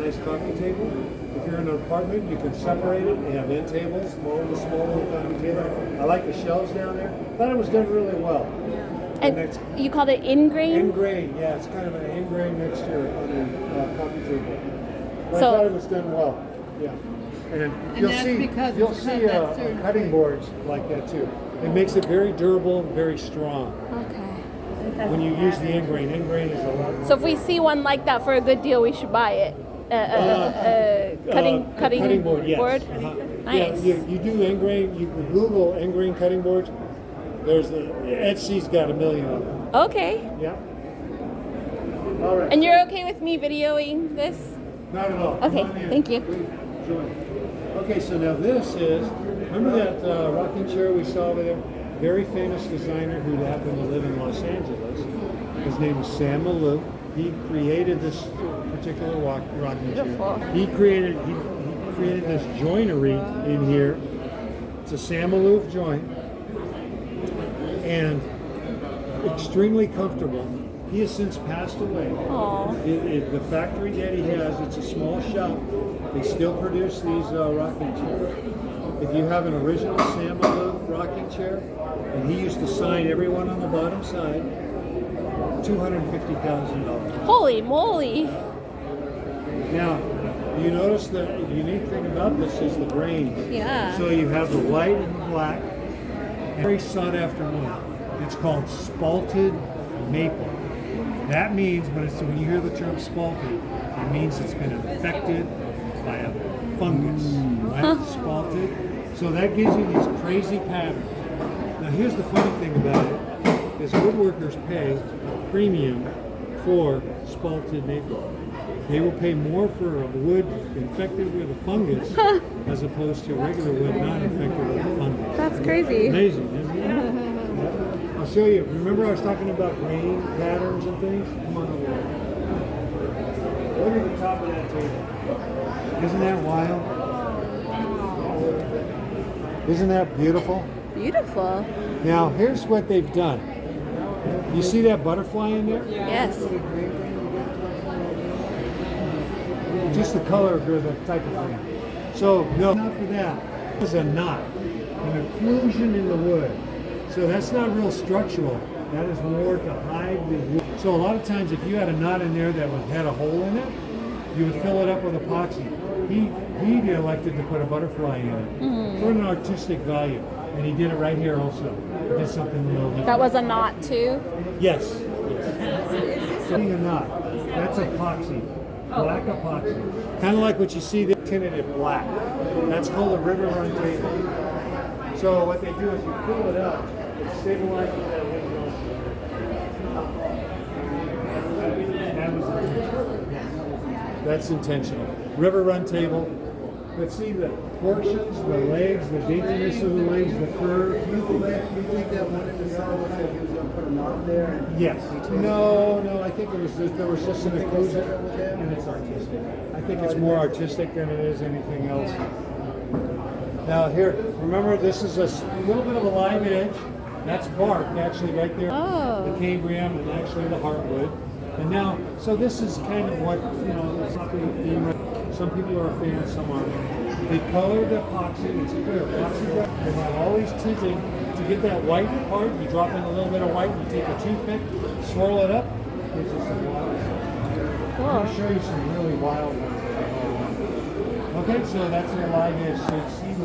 nice coffee table. If you're in an apartment, you can separate it. They have end tables, small little coffee table. I like the shelves down there. Thought it was done really well. And you called it ingrain? Ingrain, yeah. It's kind of an ingrain mixture on the coffee table. But So, I thought it was done well. Yeah. And you'll see cutting boards like that too. It makes it very durable and very strong. okay. When you use the ingrain is a lot. So if we see one like that for a good deal, we should buy it. Cutting board, yes. Nice. Yeah, you do ingrain. You can Google ingrain cutting boards. There's Etsy's got 1 million of them. Okay. Yeah. All right. And you're okay with me videoing this? Not at all. Okay, thank you. Okay, so now this is, remember that rocking chair we saw over there? Very famous designer who happened to live in Los Angeles. His name is Sam Maloof. He created this particular rocking chair. He created this joinery in here. It's a Sam Maloof joint. And extremely comfortable. He has since passed away. The factory that he has, it's a small shop. They still produce these rocking chairs. If you have an original Sam Maloof rocking chair, and he used to sign everyone on the bottom side, $250,000. Holy moly! Now, you notice the unique thing about this is the grain. Yeah. So you have the white and the black. Very sought after wood. It's called spalted maple. That means, when you hear the term spalted, it means it's been infected by a fungus, right? Spalted. So that gives you these crazy patterns. Now here's the funny thing about it, is woodworkers pay a premium for spalted maple. They will pay more for a wood infected with a fungus as opposed to regular wood not infected with a fungus. That's crazy. Amazing, isn't it? I'll show you. Remember I was talking about grain patterns and things? Come on over there. Look at the top of that table. Isn't that wild? Isn't that beautiful? Beautiful. Now, here's what they've done. You see that butterfly in there? Yes. Just the color of the type of thing. So, no, not for that. It's a knot, an occlusion in the wood. So that's not real structural. That is more to hide the wood. So a lot of times if you had a knot in there that had a hole in it, you would fill it up with epoxy. He elected to put a butterfly in it for an artistic value. And he did it right here also. He did something a little different. That was a knot too? Yes. So a knot. That's epoxy. Black epoxy. Kind of like what you see there, tinted in black. That's called a river run table. So what they do is you fill it up, it stabilizes that window. That's intentional. River run table. But see the portions, the legs, the daintiness of the legs, the curve. You think that one in the center looks like he was going to put a knot there? Yes. No, I think there was just an occlusion, and it's artistic. I think it's more artistic than it is anything else. Now here, remember this is a little bit of a live edge. That's bark, actually, right there. Oh. The cambrium and actually the heartwood. And now, so this is kind of what, some people are a fan, some aren't. They color the epoxy, it's clear epoxy. They have all these tinting. To get that white part, you drop in a little bit of white, you take a toothpick, swirl it up, gives you some wild. Cool. I'm going to show you some really wild ones. Okay, so that's the live edge. So you see a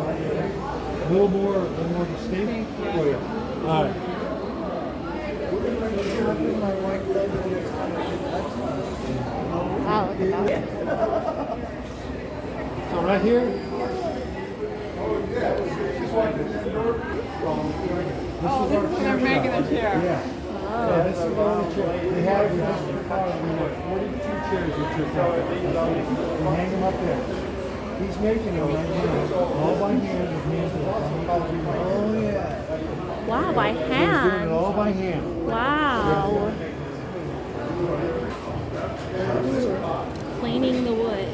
little more distinct for you. All right. Wow, look at that. So right here. This is when they're making the chair. Yeah. Yeah, this is all the chairs. We have 42 chairs that took out. We hang them up there. He's making them right now, all by hand with hands. Oh yeah. Wow, by He's doing hand. it all by hand. Wow. Planing the wood.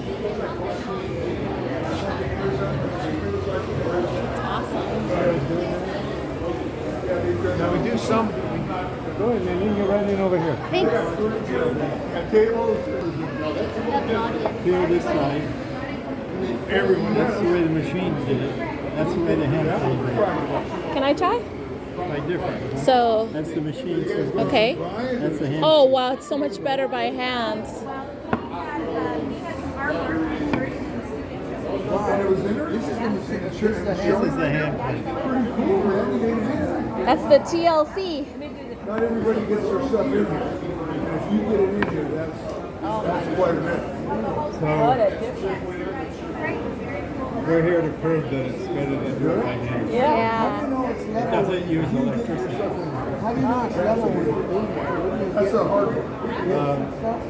That's awesome. Now we do some. Go ahead, man. You can get right in over here. Thanks. Feel this side. Everyone, that's the way the machine did it. That's the way the hand did it. Can I try? By different. So, That's the machine system. okay. That's the hand. Oh, wow, it's so much better by hand. This is the hand plate. That's the TLC. Not everybody gets their stuff in here. And if you get it in here, that's quite a bit. So we're here to prove that it's better than doing by hand. Yeah. It doesn't use electricity. How do you know it's level with it? That's a hard one.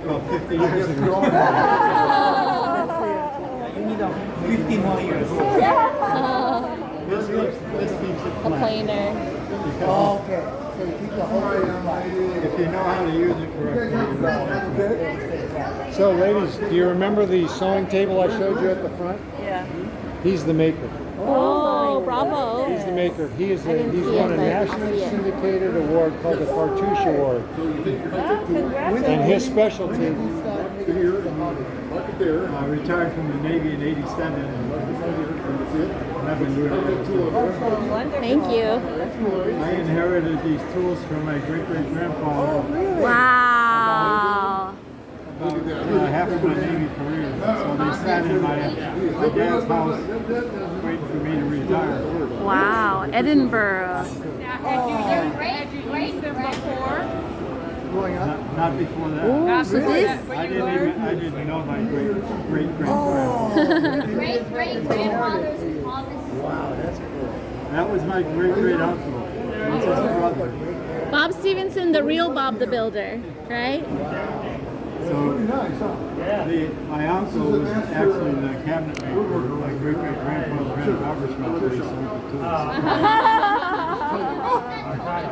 Well, 50 years ago. You need 50 more years. This keeps it A flat. planer. Oh, okay. So you keep the whole thing flat. If you know how to use it correctly. So, ladies, do you remember the sewing table I showed you at the front? Yeah. He's the maker. Oh, bravo. He's the maker. He's didn't he's see won it, a but I nationally see it. syndicated award called the Cartouche Award. And his specialty. I retired from the Navy in '87, and I've been doing it ever since. Thank you. I inherited these tools from my great-great-grandfather Wow. half of my Navy career. So they sat in my dad's house waiting for me to retire. Wow. Edinburgh. Had you used them before? Not before that. Ooh, so this. I didn't know my great-great-grandfather. Great-great-grandfather's promise. That was my great-great-uncle. That's his brother. Bob Stevenson, the real Bob the Builder, right? So my uncle was actually the cabinet maker. My great-great-grandfather had a barber shop where he sold the tools.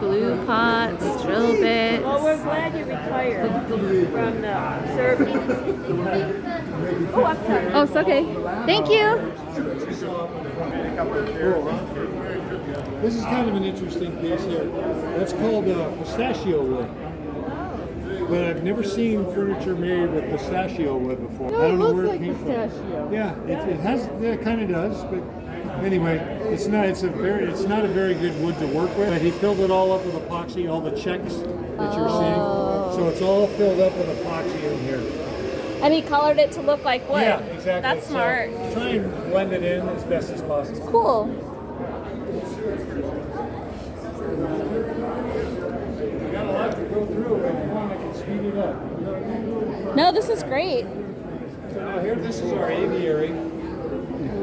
Glue pots, drill bits. Well, we're glad you retired from the service. Oh, I'm sorry. Oh, it's okay. Thank you. This is kind of an interesting piece here. That's called pistachio wood. But I've never seen furniture made with pistachio wood before. I don't know where it came from. Yeah, it has. Yeah, it kind of does. But anyway, it's not. It's not a very good wood to work with. But he filled it all up with epoxy, all the checks that you're seeing. So it's all filled up with epoxy in here. And he colored it to look like wood. Yeah, exactly. That's So smart. try and blend it in as best as possible. Cool. We got a lot to go through, but if you want, I can speed it up. No, this is great. So now here, this is our aviary.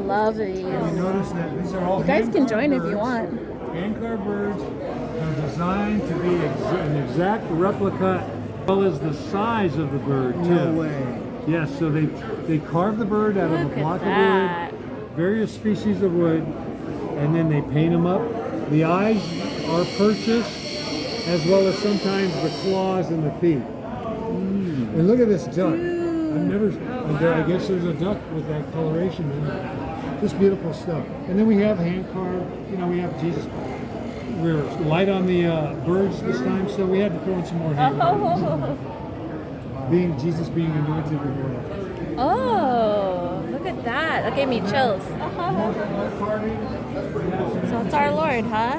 Love these. You notice that these are all You guys can hand-carved join if you birds. want. Hand-carved birds are designed to be an exact replica, as well as the size of the bird too. No way. Yes, so they carve the bird out of Look a at block that. of wood, various species of wood, and then they paint them up. The eyes are purchased, as well as sometimes the claws and the feet. And look at this duck. I've never. I guess there's a duck with that coloration in it. Just beautiful stuff. And then we have hand carved. You know, we have Jesus. We're light on the birds this time, so we had to throw in some more hand carvings. Jesus being anointed with oil. Oh, look at that. That gave me chills. So it's our Lord, huh?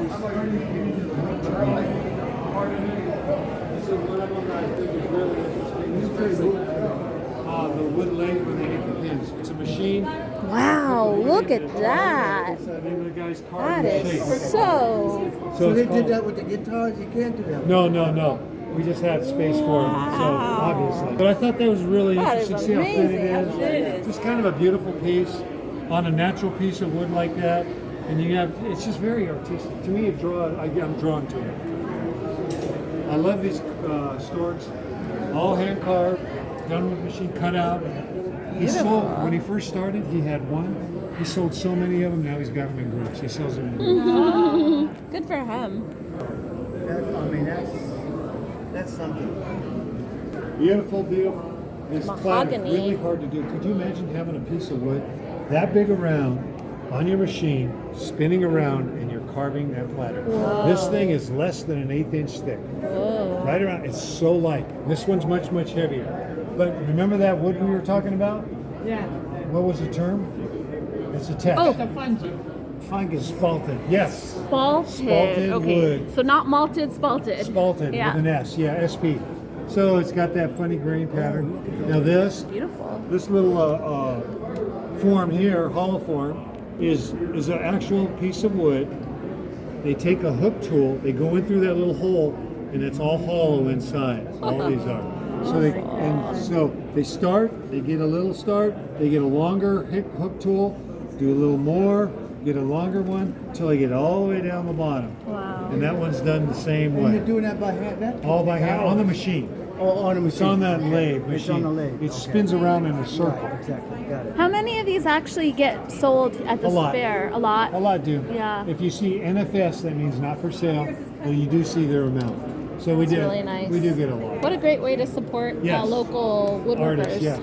The wood leg with the pins. It's a machine. Wow, look at that. The name of the guy's That carving is shape. so. So it's they did called- that with the guitars? You can't do that. No. We just had space for him, so obviously. But I thought that was really That is interesting. See how thin it amazing. It is? Just kind of a beautiful piece on a natural piece of wood like that. And you have, it's just very artistic. To me, I'm drawn to it. I love these storks, all hand carved, done with machine cut out. He sold, when he first started, he had one. He sold so many of them, now he's got them in groups. He sells them in groups. Good for him. That's something. Beautiful deal. This platter, Mahogany. really hard to do. Could you imagine having a piece of wood that big around on your machine, spinning around, and you're carving that platter? This thing is less than an 1/8 inch thick. Whoa. Right around, it's so light. This one's much, much heavier. But remember that wood we were talking about? Yeah. What was the term? It's a text. Oh. The fungi. Fungus. Spalted. Yes. Spalted. Spalted Okay. wood. So not malted, spalted. Spalted Yeah. with an S. Yeah, SP. So it's got that funny grain pattern. Now this Beautiful. little form here, hollow form, is an actual piece of wood. They take a hook tool, they go in through that little hole, and it's all hollow inside. All these are. So they start, they get a little start, they get a longer hook tool, do a little more, get a longer one, until they get all the way down the bottom. Wow. And that one's done the same And way. you're doing that by hand? That All by hand, on the machine. Oh, on the machine. It's on that lathe machine. It's on the lathe. It Okay. spins around in a circle. Right, exactly. Got it. How many of these actually get sold at the A lot. fair? A lot. A lot do. Yeah. If you see NFS, that means not for sale, but you do see their amount. So we That's do. really nice. We do get a lot. What a great way to support Yes. local woodworkers. Artists, yes.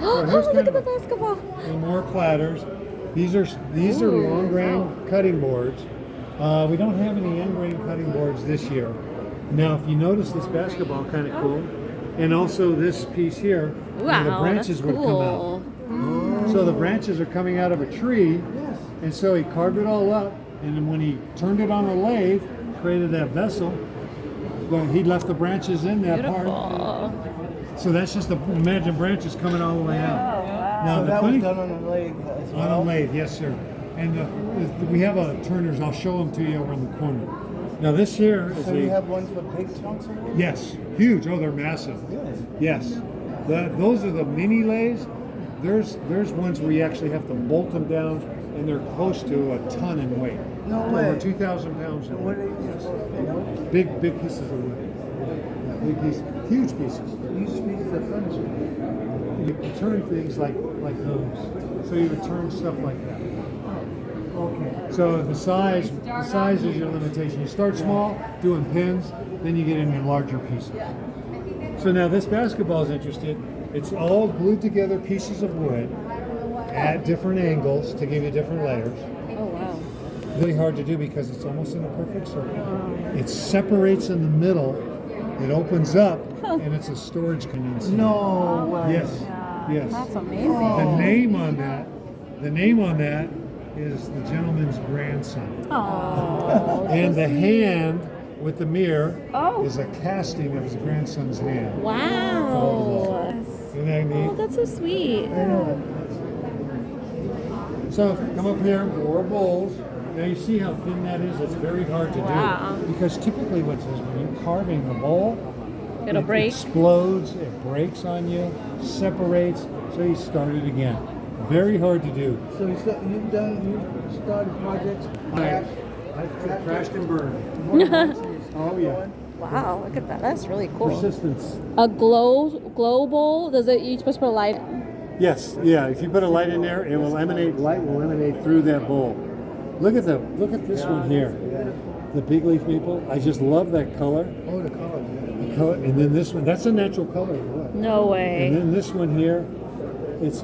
Oh, here's look kind at the of basketball. And more platters. These are Ooh, long grain wow. cutting boards. We don't have any end grain cutting boards this year. Now, if you notice this basketball, kind of cool, and also this piece here, where the Wow, branches that's would come out. cool. So the branches are coming out of a tree, Yes. and so he carved it all up, and then when he turned it on a lathe, created that vessel, well, he left the branches in that part. Beautiful. So that's just imagine branches coming all the way out. Now So the that funny was done on a lathe as on well? a lathe, yes sir. And we have a Turner's. I'll show them to you over in the corner. Now this here is So you a have ones for big chunks of wood? yes, huge. Oh, they're massive. Good. Yes, those are the mini lathes. There's ones where you actually have to bolt them down, and they're close to a ton in weight. No Over way. 2,000 pounds in What weight. do you use? Big pieces of wood. Yeah, big pieces, huge pieces. Use pieces of furniture. You can turn things like those. So you would turn stuff like that. Okay. So the size is your limitation. You start small, doing pins, then you get into larger pieces. So now this basketball is interesting. It's all glued together pieces of wood at different angles to give you different layers. Oh, wow. Really hard to do because it's almost in a perfect circle. It separates in the middle, it opens up, and it's a storage container. No way. Yes, yes. That's amazing. The name on that is the gentleman's grandson. Oh. And the hand with the mirror Oh. is a casting of his grandson's hand. Wow. Isn't that neat? Oh, that's so sweet. So come up here, more bowls. Now you see how thin that is? It's very hard to Wow. do. Because typically what it is, when you're carving the bowl, It'll it break. explodes, it breaks on you, separates, so you start it again. Very hard to do. So you started projects? I crashed and burned. Oh yeah. Wow, look at that. That's really cool. Persistence. A glow bowl? Does it, you supposed to put a light? Yes, yeah. If you put a light in there, it will emanate. Light will emanate through that bowl. Look at this one here, the big leaf maple. I just love that color. Oh, the color. Yeah. The color, and then this one. That's a natural color. Look. No And way. then this one here, it's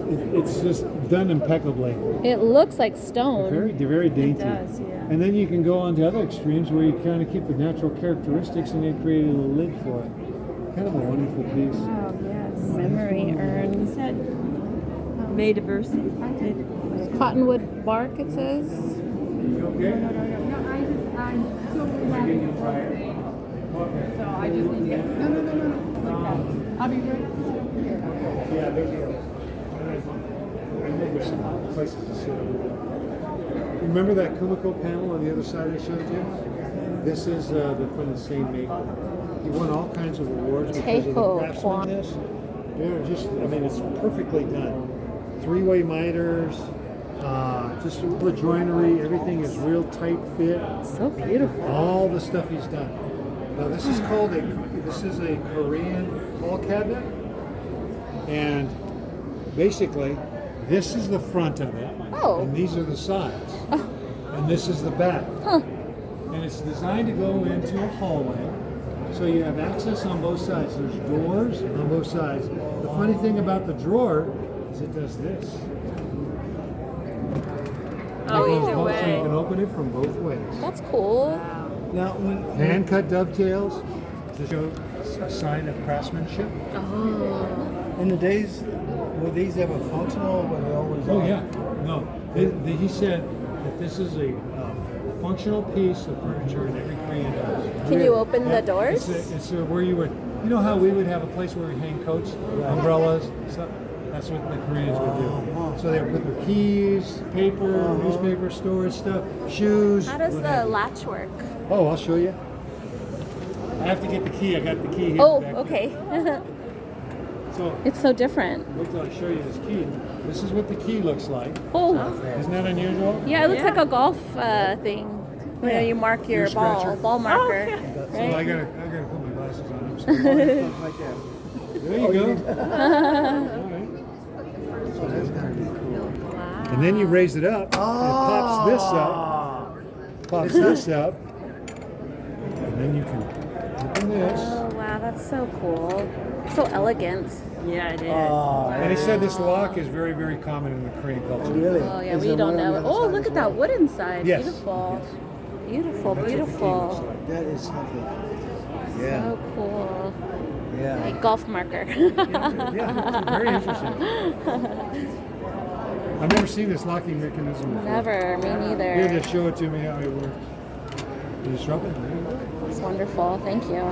just done impeccably. It looks like stone. Very dainty. does, yeah. And then you can go on to other extremes where you kind of keep the natural characteristics and they create a little lid for it. Kind of a wonderful piece. Oh, yes. Memory urn. You said May diversity. cottonwood bark, it says. You okay? Yeah, there's some places to sit. Remember that Kumiko panel on the other side I showed you? This is from the same maker. He won all kinds of awards because of the Tejo craftsmanship. They're just, I mean, it's perfectly done. Three-way miters, just the joinery, everything is real tight fit. So beautiful. All the stuff he's done. Now this is a Korean hall cabinet, and basically this is the front of it, Oh. and these are the sides, and this is the back. Huh. And it's designed to go into a hallway, so you have access on both sides. There's doors on both sides. The funny thing about the drawer is it does this. Oh, It goes either both- So you way. can open it from both ways. That's cool. Now, when Hand cut dovetails to show a sign of craftsmanship. Oh. In the days, were these ever functional? Were they always Oh on? yeah, no. He said that this is a functional piece of furniture in every Korean house. Can you open the doors? It's where you would, you know how we would have a place where we hang coats, umbrellas, stuff. That's what the Koreans would do. So they would put their keys, paper, newspaper, storage stuff, shoes. How does what the have you. latch work? Oh, I'll show you. I have to get the key. I got the key here. Oh, back okay. there. So It's so different. wait till I show you this key. This is what the key looks like. Oh, Isn't that unusual? yeah, it looks like a golf thing. You know, you mark your scratcher. ball marker. So I Right? gotta put my glasses on. I'm sorry. Like that. There you go. All right. And then you raise it up, and it pops this up, and then you can open this. Oh, wow, that's so cool. So elegant. Yeah, it is. And he said this lock is very, very common in the Korean culture. Really? Oh, yeah, Is we there don't one on know. the other Oh, side look as at that well? wood inside. Yes. Beautiful. Yes. Beautiful, That's what the key looks beautiful. like. That is something. Yeah. So cool. Yeah. Like golf marker. Yeah, it's very interesting. I've never seen this locking mechanism before. Never, me Here, neither. just show it to me how it works. You just rub it. There you go. It's wonderful. Thank you.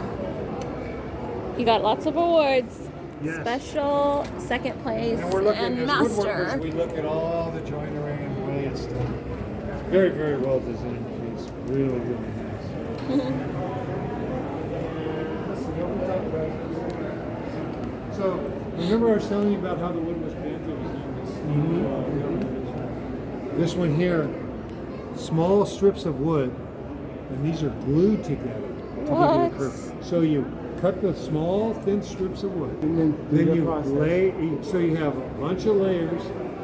You got lots of awards. Yes. Special, second place, And we're looking and as master. woodworkers, we look at all the joinery and the way it's done. It's very, very well designed piece. Really, really nice. So, remember I was telling you about how the wood was bent? It was this one here, small strips of wood, and these are glued together to give you What? a curve. So you cut the small, thin strips of wood. And then do Then the you process. so you have a bunch of layers.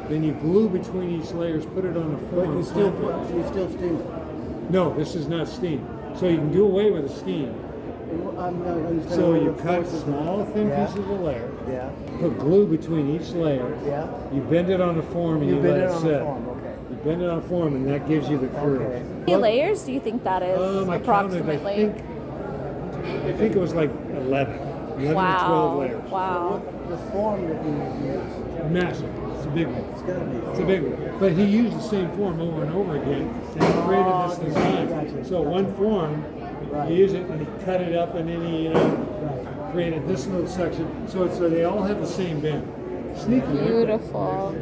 Then you glue between each layers, put it on a But form. you still steam. No, this is not steam. So you can do away with the steam. I'm not understanding. So what you the cut force is. small, thin Yeah. pieces of layer. Yeah. Put glue between each layer. Yeah. You bend it on a form and you, bend let it it on set. the form. Okay. You bend it on a form and that gives you the curve. Okay. How many layers do you think that is? I approximately. counted, I think it was like 11 or 12 Wow. layers. Wow. The form that you use, Massive. It's a big one. it's gotta be. It's a big one. But he used the same form over and over again and he created this design. Gotcha. So one form, Right. he used it and he cut it up and then he Right. created this little section. So they all have the same bend. Sneaky. isn't it? Beautiful.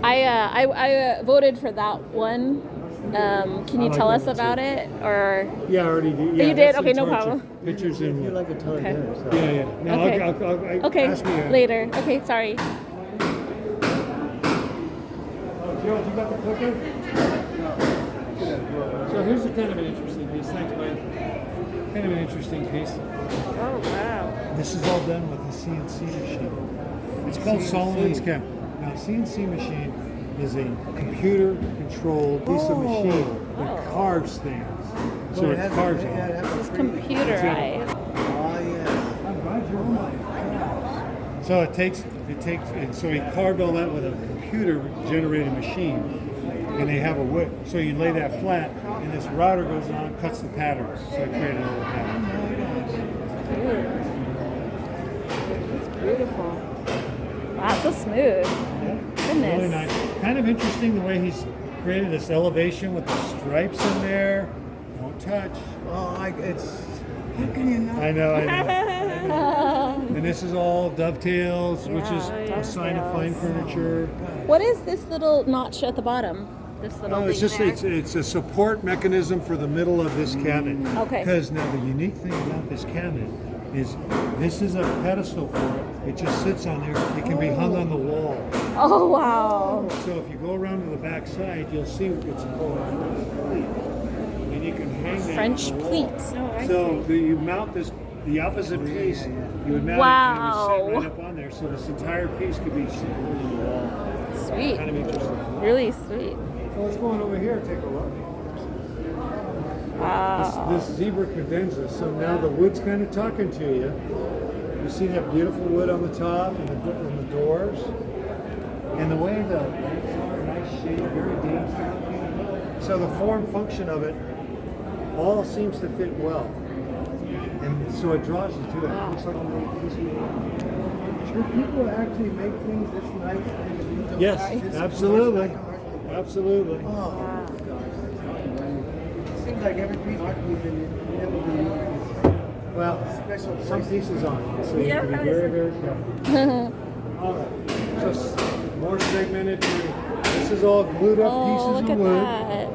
I voted for that one. Can you like tell that us one about too. it, or Yeah, I already did. you Yeah, did? that's Okay, in no torture. problem. Pictures in. You like to tell it Okay. dinner, so. Yeah, yeah. No, Okay. I'll okay, ask me. later. Okay, sorry. Oh, Joe, you got the clicker? So here's a kind of an interesting piece. Thanks, Mike. Kind of an interesting piece. Oh, wow. This is all done with a CNC machine. It's called Solomon's Cap. Now, a CNC machine is a computer-controlled piece of machine that carves things. So it carves them. It's computerized. Oh, yeah. I'm glad you're So it takes, and so he carved all that with a computer-generated machine, and they have a whip. So you lay that flat, and this router goes on, cuts the patterns. So it created a little pattern. It's beautiful. Wow, so smooth. Goodness. Really nice. Kind of interesting the way he's created this elevation with the stripes in there. Don't touch. Oh, it's. How can you not? I know. And this is all dovetails, which is a sign of fine furniture. What is this little notch at the bottom? This little No, it's thing just there? it's a support mechanism for the middle of this cabinet. Okay. Because now the unique thing about this cabinet is this is a pedestal for it. It just sits on there. It can be hung on the wall. Oh wow! So if you go around to the back side, you'll see it's called pleat. And you can hang that French on the pleat. wall. So you mount the opposite piece, you would mount it and it would sit Wow. right up on there. So this entire piece could be sitting on the wall. Sweet. Kind of interesting. Really sweet. So let's go on over here and take a look. Wow. This zebra cadenza. So now the wood's kind of talking to you. You see that beautiful wood on the top and the doors, and the way the nice shade, very dainty. So the form function of it all seems to fit well. so it draws you to it. Looks like Do people actually make things this nice? yes, absolutely, absolutely. Oh, it seems like every piece art piece in it, you never do Well, special some places. pieces on it, so you have to be very, very careful. All right, just more segmented. This is all glued up Oh, pieces look of at wood. that.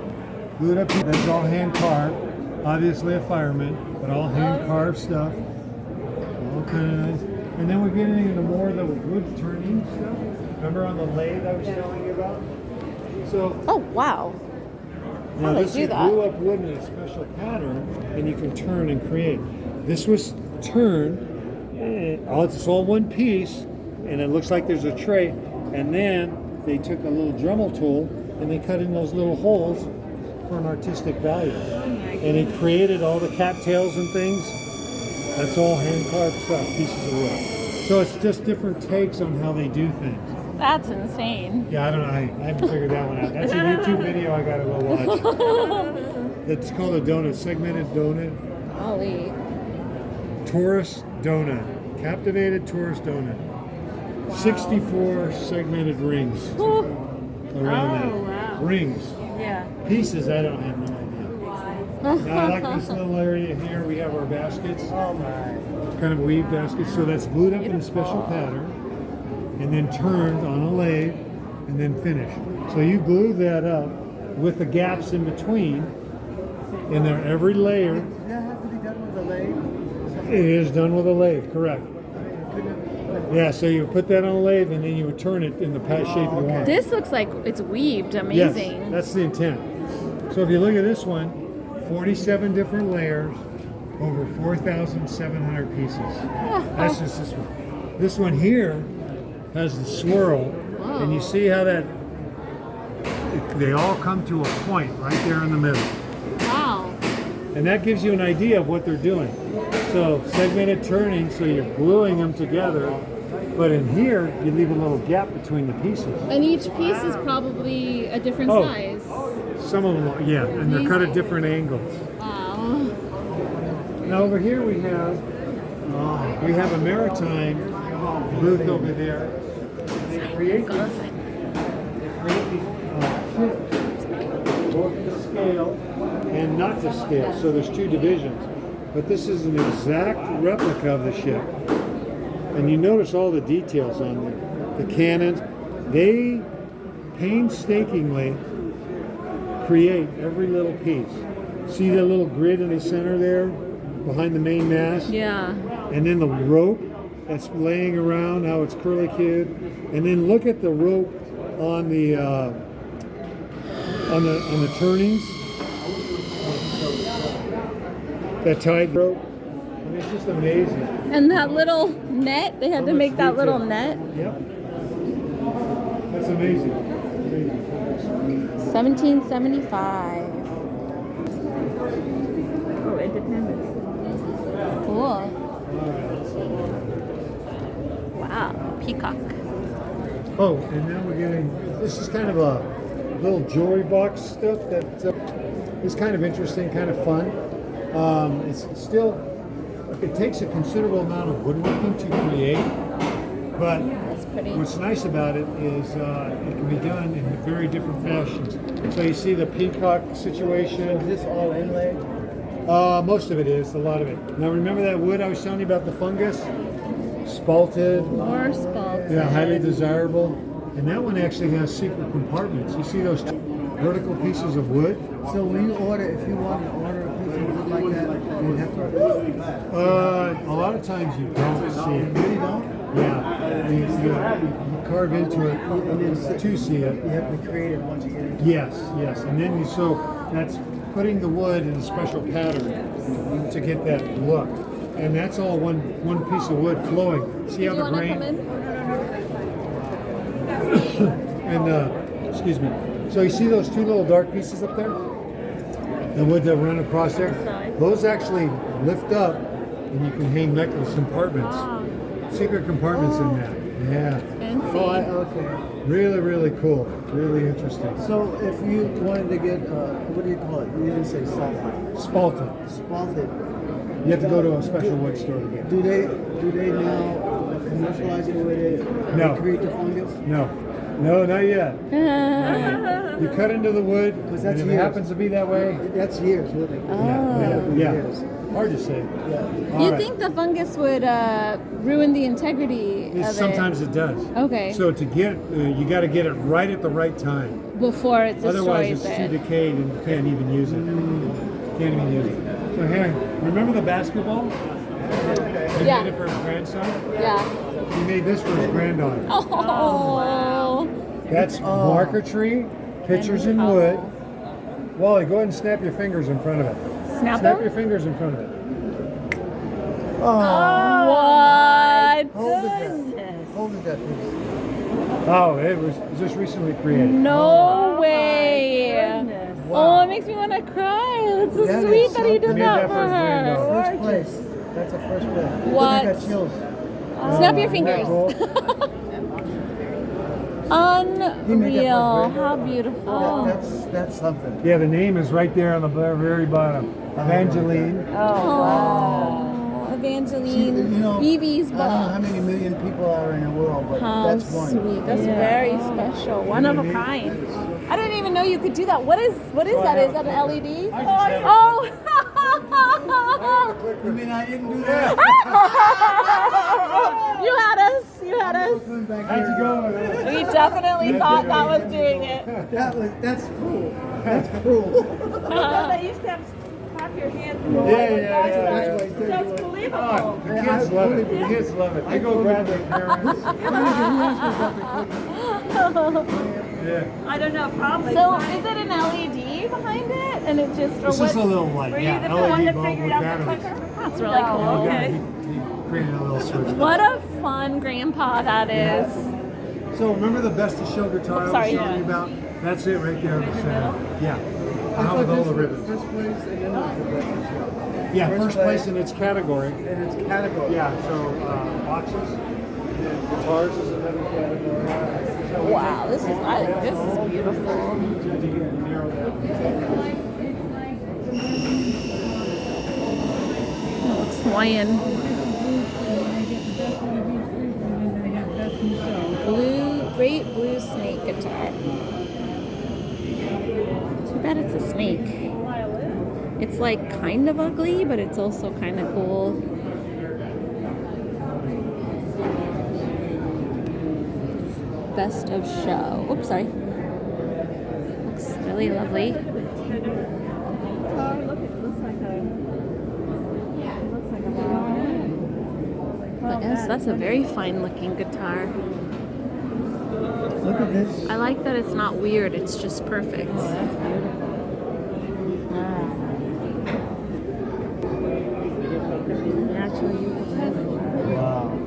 Glued up. That's all hand carved. Obviously a fireman, but all hand carved stuff. All kind of nice. And then we're getting into more of the wood turning stuff. Remember on the lathe I was telling you about? So Oh, wow. now How do they this do is that? glue up wood in a special pattern, and you can turn and create. This was turned. It's all one piece, and it looks like there's a tray. And then they took a little Dremel tool and they cut in those little holes for an artistic value. And he created all the cattails and things. That's all hand carved stuff, pieces of wood. So it's just different takes on how they do things. That's insane. Yeah, I don't know. I haven't figured that one out. That's a YouTube video I gotta go watch. It's called a donut, segmented donut. Golly. Taurus donut. Captivated Taurus donut. 64 segmented rings around that. wow. Rings. Yeah. Pieces, I don't have no idea. Now, I like this little area here. We have our baskets. Oh my. Kind of weave baskets. So that's glued up in a special pattern and then turned on a lathe and then finished. So you glue that up with the gaps in between, and then every layer. Does that have to be done with a lathe? It is done with a lathe, correct. Yeah, so you put that on a lathe and then you would turn it in the shape you want. This looks like it's weaved. Amazing. Yes, that's the intent. So if you look at this one, 47 different layers, over 4,700 pieces. That's just this one. This one here has the swirl, and you see how that, they all come to a point right there in the middle. Wow. And that gives you an idea of what they're doing. So segmented turning, so you're gluing them together, but in here you leave a little gap between the pieces. And each piece is probably a different Oh. size. Some of them are, yeah, and they're cut at different angles. Wow. Now over here we have a maritime booth over there. They create these ships, both to scale and not to scale. So there's two divisions. But this is an exact replica of the ship. And you notice all the details on there. The cannons, they painstakingly create every little piece. See the little grid in the center there behind the main mast? Yeah. And then the rope that's laying around, how it's curlicued. And then look at the rope on the turnings. That tied rope. I mean, it's just amazing. And that little net, they had How to much make that little detail. net. Yep. That's amazing. 1775. Oh, Independence. Cool. Wow. Peacock. Oh, and now we're getting, this is kind of a little jewelry box stuff that is kind of interesting, kind of fun. It's still, it takes a considerable amount of woodworking to create, but That's pretty. what's nice about it is it can be done in very different fashions. So you see the peacock situation. Is this all inlay? Most of it is, a lot of it. Now remember that wood I was telling you about, the fungus? Spalted. More spalt. Yeah, highly desirable. And that one actually has secret compartments. You see those vertical pieces of wood? So when you order, if you want to order a piece of wood like that, you have to. A lot of times you don't see it. Really don't? Yeah, you carve into it to see it. You have to create it once you get it. Yes, yes. And then so that's putting the wood in a special pattern to get that look. And that's all one piece of wood flowing. See how Do you the want to grain? come in? And excuse me. So you see those two little dark pieces up there? The wood that run across there? Those actually lift up and you can hang necklace compartments. Secret compartments in that. Yeah. Fancy. Oh, okay. Really, really cool. Really interesting. So if you wanted to get, what do you call it? You didn't say sulfite. Spalted. Spalted. You have to go to a special wood store to get it. Do they now commercialize it where they No. create the fungus? No, not yet. You cut into the wood, Because and that's if it years. happens to be that way, That's years, really. yeah. Years. Hard to say. Yeah. All You right. think the fungus would ruin the integrity of Sometimes it does. Okay. So to get, you got to get it right at the right time. it before it destroys Otherwise, it's too it? decayed and you can't even use it. Can't even use it. So here, remember the basketball? He Yeah. made it for his grandson. Yeah. He made this for his granddaughter. Oh. That's marker tree, pictures in wood. Wally, go ahead and snap your fingers in front of it. Snap Snap them? your fingers in front of it. What? Hold it that piece. Oh, it was just recently created. No way. Oh, it makes me want to cry. It's so That is sweet that he did something. Made that that for for his her. granddaughter. First place. That's a first place. What? I got chills. Snap your Isn't fingers. that cool? He made that for his Unreal. granddaughter. How beautiful. That's something. Yeah, the name is right there on the very bottom. Evangeline. Oh, Evangeline. See, you know, Evie's I don't know how box. many million people are in the world, but How that's one. sweet. That's very special. One of a kind. I didn't even know you could do that. What is that? Is that an LED? Oh. You mean I didn't do that? You had us. You had us. Coming back How'd you here. go with it? We definitely thought that was doing it. That's cool. That's cool. They used to have clap your hands. Yeah. That's why he said That's you were- believable. The kids love it. The kids love it. They go grab their parents. Yeah. I don't know, probably. So is it an LED behind it, and it just or This is what's- a little light. Were you Yeah, the one LED that bulb figured with out the batteries. clicker? That's really cool. Yeah, Okay. he created a little switch. What a fun grandpa that is. So remember the best of show guitar I was Sorry. showing you about? That's it right there in the center. Yeah. I How thought with all this the was ribbons. first place and then like the breakfast show. Yeah, First first place place. in its category. And it's category. Yeah, so boxes and guitars is another category. So we Wow, this is beautiful. need to narrow that. It looks Hawaiian. Great blue snake guitar. Too bad it's a snake. It's like kind of ugly, but it's also kind of cool. Best of show. Oops, sorry. Looks really lovely. But yes, that's a very fine looking guitar. Look at this. I like that it's not weird, it's just perfect. Wow.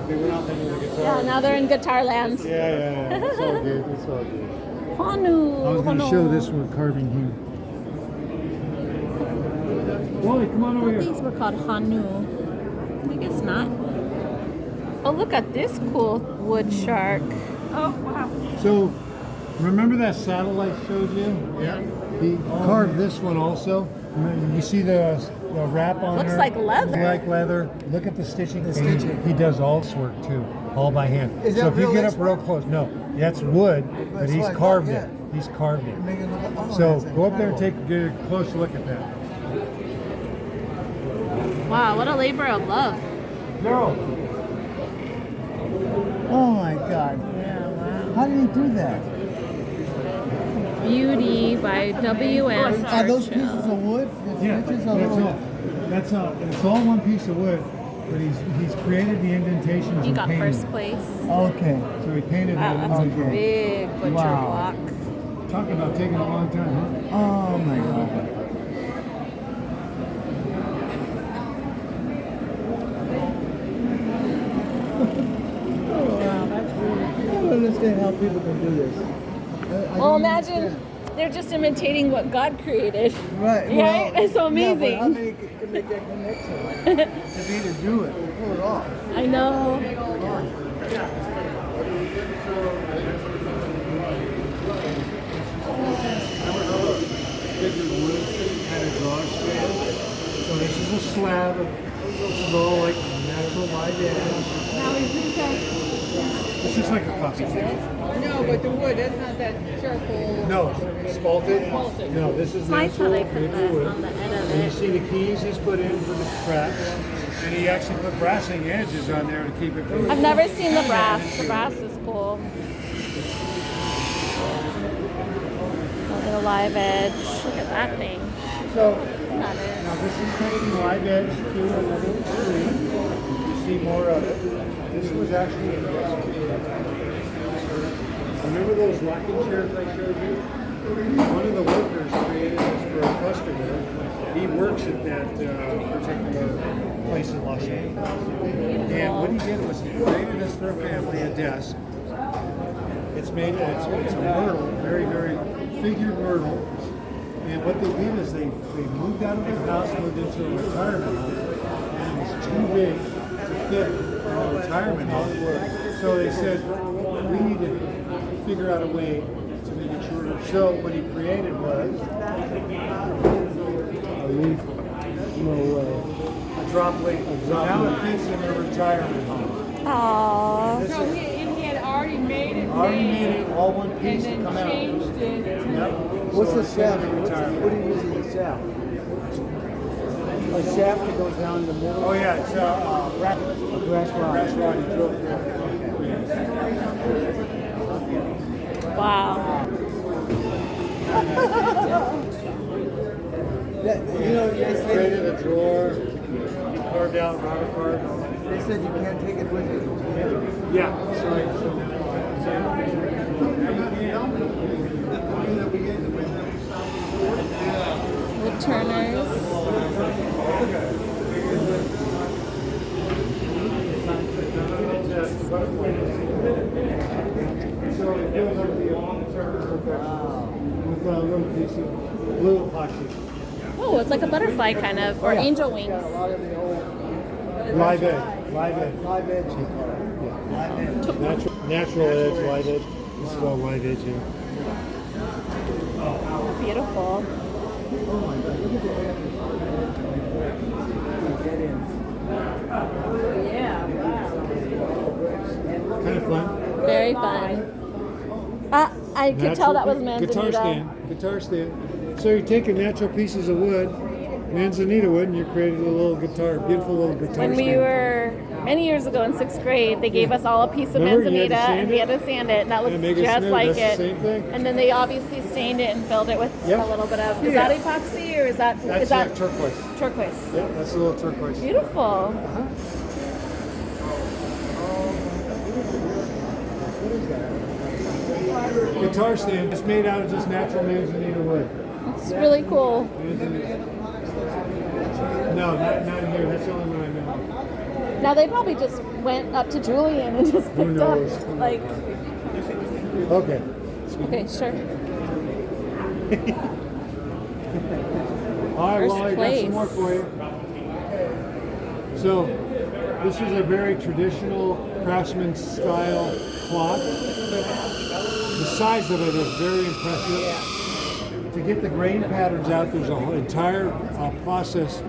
We went out there with the guitar. Yeah, now they're in guitar land. Yeah. It's all good. It's all good. Hanu. I was going to show this one carving here. Wally, come on over here. These were called Hanu. I guess not. Oh, look at this cool wood shark. Oh, wow. So, remember that satellite showed you? Yeah. He carved this one also. You see the wrap on Looks there? like leather. Like leather. Look at the stitching. The And stitching. He does all this work too, all by hand. Is so that if you real get up lace real work? close, no, that's wood, but It's he's like, carved yeah. it. He's carved it. Make it look, oh, So that's go up there and incredible. get a close look at that. Wow, what a labor of love. No. Oh my God. Yeah, wow. How did he do that? Beauty by W.M. Are those pieces of wood? The Yeah, stitches that's are little- all. That's all. It's all one piece of wood, but he's created the indentations He and got painted. first place. Okay. So he painted Wow, it. that's a Okay. big butcher Wow. block. Talking about taking a long time, huh? Oh my God. I don't understand how people can do this. I Well, don't imagine understand. they're just imitating what God created. Right. Right? It's so Yeah, but amazing. how many can make that connection? To be to do it, to pull it off. I know. a slab of small, like natural live edge. Now is this It's just like a coffee table. no, but the wood, that's not that charcoal. No, spalted. No, this is It's nice how natural they put maple that wood. on the end of And you it. see the keys he's put in for the straps. And he actually put brassing edges on there to keep it from... I've never seen the brass. The brass is cool. A little live edge. Look at that thing. So, That now is. this is taking live edge to another degree. You see more of it. This was actually... Remember those rocking chairs I showed you? One of the workers created this for a customer. He works at that particular place in Los Angeles. And what he did was he created this for a family, a desk. It's made, it's a myrtle, very, very figured myrtle. And what they did is they moved out of their house, moved into a retirement home, and it was too big to fit in a retirement home. So they said, we need to figure out a way to make it shorter. So what he created was a leaf, a drop link. Now it fits in a retirement home. Aww. This So is and he had already made it. already made it all one piece to and come then out. changed it. Yep. What's So the it's shaft? in retirement. What do you use as a shaft? A shaft that goes down the middle? Oh yeah, it's brass A brass rod. rod you drill through. Wow. You know, They created a drawer, he carved out router card. they said you can't take it with you. Yeah, so Wood turners. So it fills up the with a little piece of blue epoxy. Oh, it's like a butterfly kind of, or angel wings. A lot of the old Live edge, live edge. live edge. Live edge. Natural edge, live edge. This is all live edge here. Beautiful. Kind of fun. Very fun. I could tell that was Guitar manzanita. stand. Guitar stand. So you're taking natural pieces of wood, manzanita wood, and you created a little guitar, beautiful little guitar When stand. we were many years ago in 6th grade, they gave us all a piece of Remember, you had to manzanita sand and we it? had to sand it, and that And looks make it just smooth. like That's it. the same thing? And then they obviously stained it and filled it with Yep. a little bit of. Is Yeah. that epoxy or is that That's turquoise. turquoise? Yeah, that's a little turquoise. Beautiful. Guitar stand. It's made out of just natural manzanita wood. It's really cool. No, not here. That's the only one I know. Now they probably just went up to Julian and just picked up. knows? Like, Okay. okay, sure. All right, First well, I got place. some more for you. So, this is a very traditional craftsman style clock. The size of it is very impressive. To get the grain patterns out, there's a whole entire process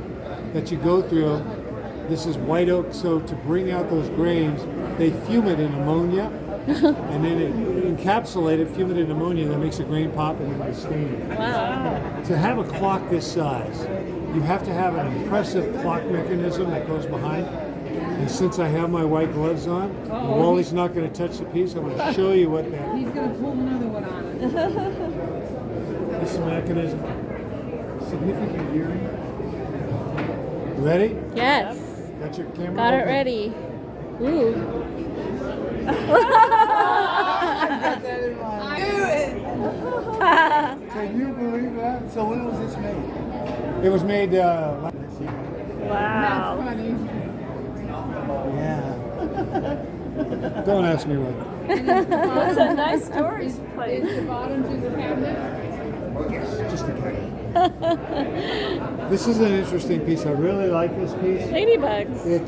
that you go through. This is white oak, so to bring out those grains, they fume it in ammonia, and then it encapsulate it, fume it in ammonia, that makes the grain pop and then they stain it. Wow. To have a clock this size, you have to have an impressive clock mechanism that goes behind. And since I have my white gloves on, and Wally's not going to touch the piece, I'm going to show you what that He's gonna pull another one on it. this mechanism. Significant gearing. You ready? Yes. Got your camera? Got it open? ready. Ooh. Can you believe that? So when was this made? It was made. Wow. Yeah. Don't ask me what. That's a nice storage place. Is the bottom just a cabinet? Just a cabinet. This is an interesting piece. I really like this piece. Ladybugs. It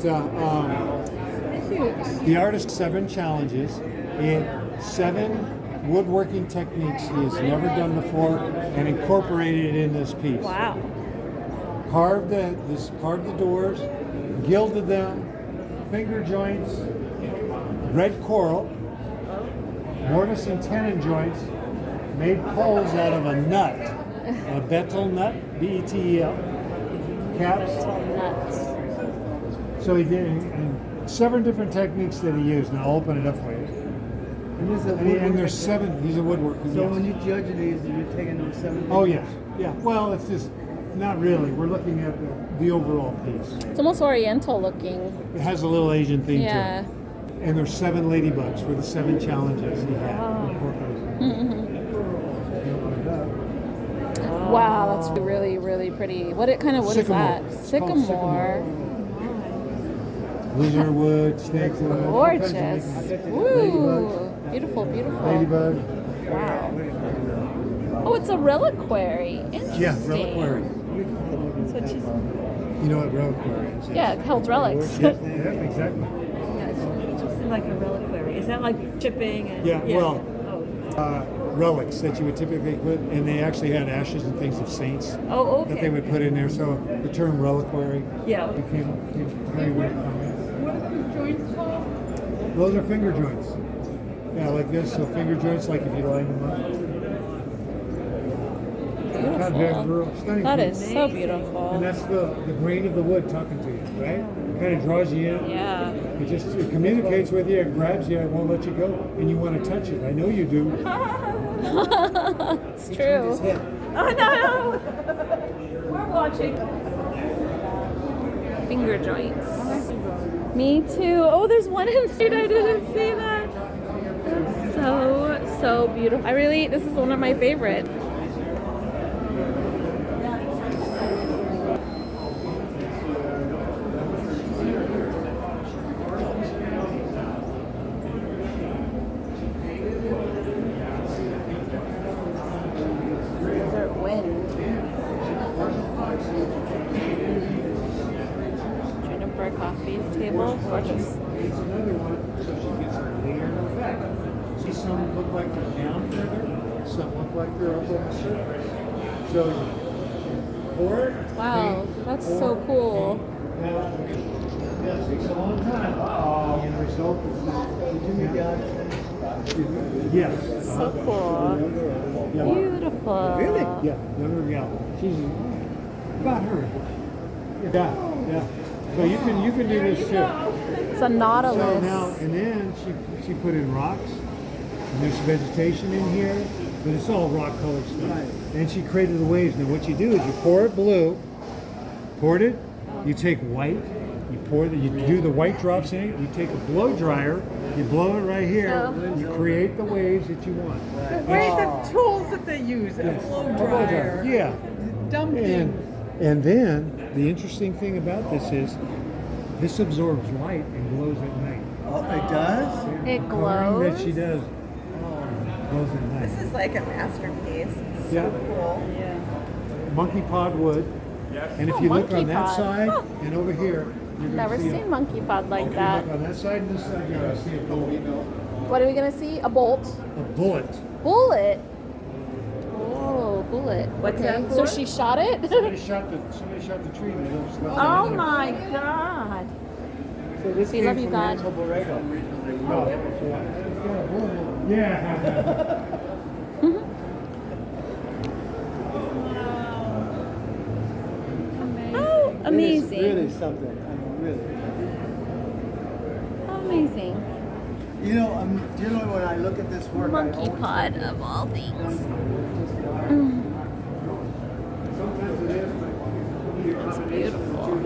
the artist 7 challenges in 7 woodworking techniques he has never done before and incorporated it in this piece. Wow. carved the doors, gilded them, finger joints, red coral, mortise and tenon joints, made poles out of a nut, a betel nut, B-E-T-E-L, caps. Nuts. So he did, and 7 different techniques that he used. Now I'll open it up for you. And this is a And there's 7. He's a woodworker. So yes. when you judge these, you're taking those 7. Oh yes, yeah. Well, it's just not really. We're looking at the overall piece. It's almost oriental looking. It has a little Asian theme Yeah. to it. And there's 7 ladybugs for the 7 challenges he had. Wow, that's really, really pretty. What kind of wood Sycamore. is that? It's called Sycamore. Lizard wood, snake wood. all kinds of Gorgeous. different- Woo. Beautiful, beautiful. Ladybug. Wow. Oh, it's a reliquary. Interesting. Yeah, reliquary. That's what she's. You know what reliquary is? Yeah, it holds relics. Yeah, exactly. It's just like a reliquary. Is that like chipping? And, Yeah, well, Oh. relics that you would typically put, and they actually had ashes and things of saints Oh, that they okay. would put in there. So the term reliquary Yeah. became very well common. What are those joints called? Those are finger joints. Yeah, like this. So finger joints, like if you line them up. Kind of very Beautiful. stunning That piece. is so And beautiful. that's the grain of the wood talking to you, right? It kind of draws you in. Yeah. It communicates with you, it grabs you, it won't let you go, and you want to touch it. I know you do. It's true. Oh no! We're watching. Finger joints. Me too. Oh, there's one inside. I didn't see that. That's so beautiful. This is one of my favorite. Desert wind. Juniper coffee table. Gorgeous. It's another one, so she gets a layered effect. See, some look like they're down further, some look like they're up on the surface. So, pour it. Wow, paint, that's pour, so cool. paint. Now, it takes a long time. The result is yes. So cool. Yeah. Beautiful. Really? Yeah, younger gal. She's about her. Yeah, yeah. So you can do this too. It's a So nautilus. now and then she put in rocks, and there's vegetation in here, but it's all rock colored stuff. And she created the waves. Now what you do is you pour it blue, poured it, you take white, you do the white drops in it, you take a blow dryer, you blow it right here, you create the waves that you want. Wait, the tools that they use, a Yes. blow A blow dryer. Yeah. Dumping. And then the interesting thing about this is this absorbs light and glows at night. Oh, it does? It The carving that she glows. does glows at night. This is like a masterpiece. It's Yeah. so cool. Monkey pod wood. And if Oh, you look monkey on that pod. side Huh. and over here, you're Never gonna see seen monkey pod like If you that. look on that side and this side, you're gonna see a bolt. What are we gonna see? A bolt. A bullet. Bullet. Oh, bullet. What's Okay. that So for? she shot it? Somebody shot the tree and they just left it Oh in there. my God! So this We came love you, from God. Uncle Borrego. Yeah. Oh, amazing. It is really something. I mean, really. Amazing. You know, generally when I look at this work, I Monkey always pod of all things. It's beautiful.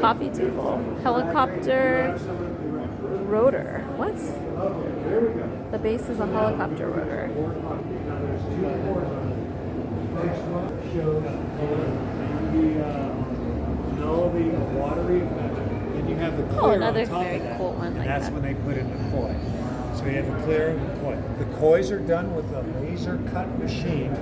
Coffee table. Helicopter rotor. What? The base is a helicopter rotor. Next one shows the watery effect. And you have the clear Oh, another on top very of that. cool one And like that's that. when they put in the koi. So you have the clear and the koi. The kois are done with a laser cut machine.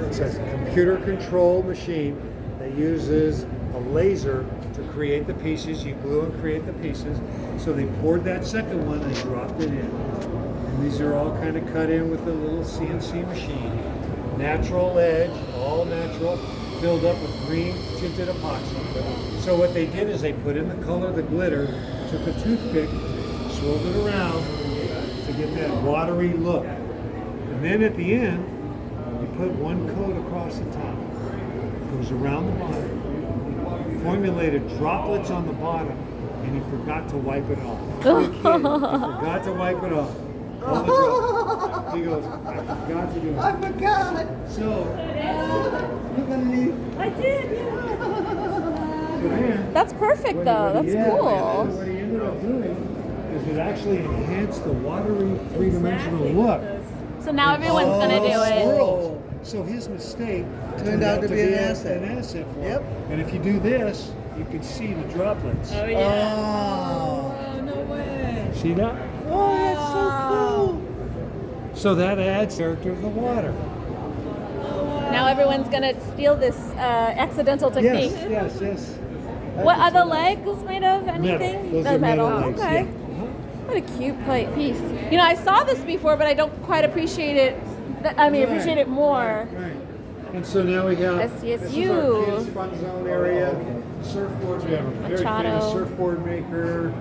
It's a computer controlled machine that uses a laser to create the pieces. You glue and create the pieces. So they poured that second one and dropped it in. And these are all kind of cut in with a little CNC machine. Natural edge, all natural, filled up with green tinted epoxy. So what they did is they put in the color, the glitter, took a toothpick, swirled it around to get that watery look. And then at the end, you put one coat across the top. It goes around the bottom. Formulated droplets on the bottom, and he forgot to wipe it off. He forgot to wipe it off. All the droplets. He goes, I forgot to do it. I forgot. So, Look underneath. I did. so then, That's perfect though. That's so cool. what he ended up doing is it actually enhanced the watery three-dimensional look. So now everyone's gonna do it. Swirls. So his mistake Turned out to be an asset. An asset for Yep. him. And if you do this, you can see the droplets. Oh yeah. Oh. Oh, no way. See that? Oh, that's so cool. So that adds character of the water. Now everyone's gonna steal this accidental technique. Yes. What are the legs made of? Anything? Those They're are metal legs, Okay. yeah. What a cute plate piece. You know, I saw this before, but I don't quite appreciate it. Appreciate it more. Right. And so now we got this is our SCSU. kids fun zone area. Surfboards. We have a very Machado. famous surfboard maker.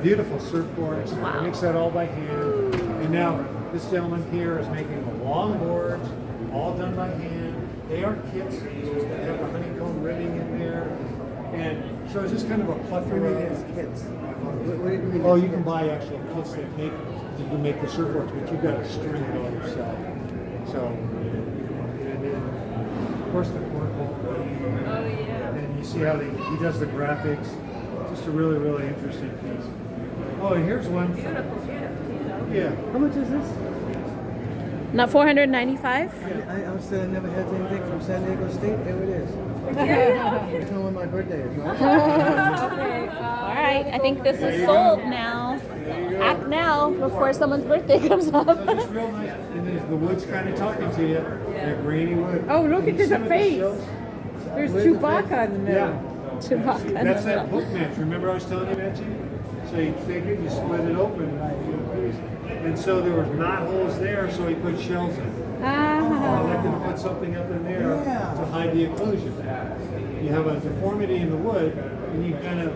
Beautiful surfboards. Wow. Makes that all by hand. And now this gentleman here is making the longboards, all done by hand. They are kits. They have the honeycomb ribbing in there. And so it's just kind of a plethora of Kids. Oh, you can buy actual kits that make you can make the surfboards, but you've got to string it all yourself. So, and then of course the cornhole. Oh yeah. And you see how he does the graphics. Just a really, really interesting piece. Oh, and here's one. Yeah. How much is this? Not 495. I was never had anything from San Diego State. There it is. You know when my birthday is, right? Okay. All right, I think this is sold now. Act now before someone's birthday comes up. So just real nice. And there's the wood's kind of talking to you. That grainy wood. Oh, look Can at you the see what face. this shows? There's Chewbacca in the middle. Yeah. Chewbacca. That's that book match. Remember I was telling you that, Chief? So you take it, you split it open, and so there was knot holes there, so he put shells in. I like to put something up in there to hide the occlusion. You have a deformity in the wood, and you kind of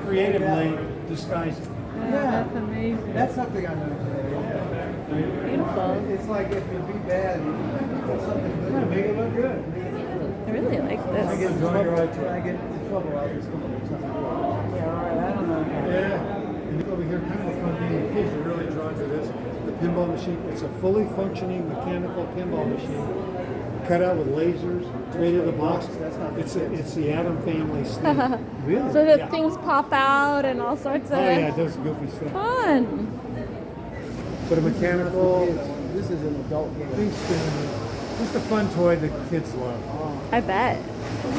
creatively disguise it. That's amazing. That's something I know today. Beautiful. It's like if you be bad, you put something good. Yeah, make it look good. I really like I this. get in trouble. When I get in trouble, I'll just come up with something good. Yeah, all right. I don't know. Yeah. And over here, kind of a fun thing. The kids are really drawn to this. The pinball machine. It's a fully functioning mechanical pinball machine, cut out with lasers, made of the box. It's the Atom family Steve. Really? So the Yeah. things pop out and all sorts of Oh yeah, it does goofy stuff. fun. But a mechanical This is an adult game. thing spinner. Just a fun toy that kids love. I bet.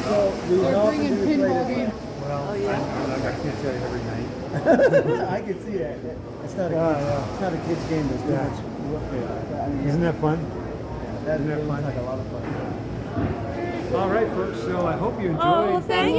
So these They're often bringing do play pinball this- games. Well, I can't tell you every night. I can see that. It's not a Yeah. it's not a kid's game. There's too Yeah. much. I mean, Isn't that fun? that isn't that looks fun? like a lot of fun. All right, folks. So I hope you enjoyed. Oh, thank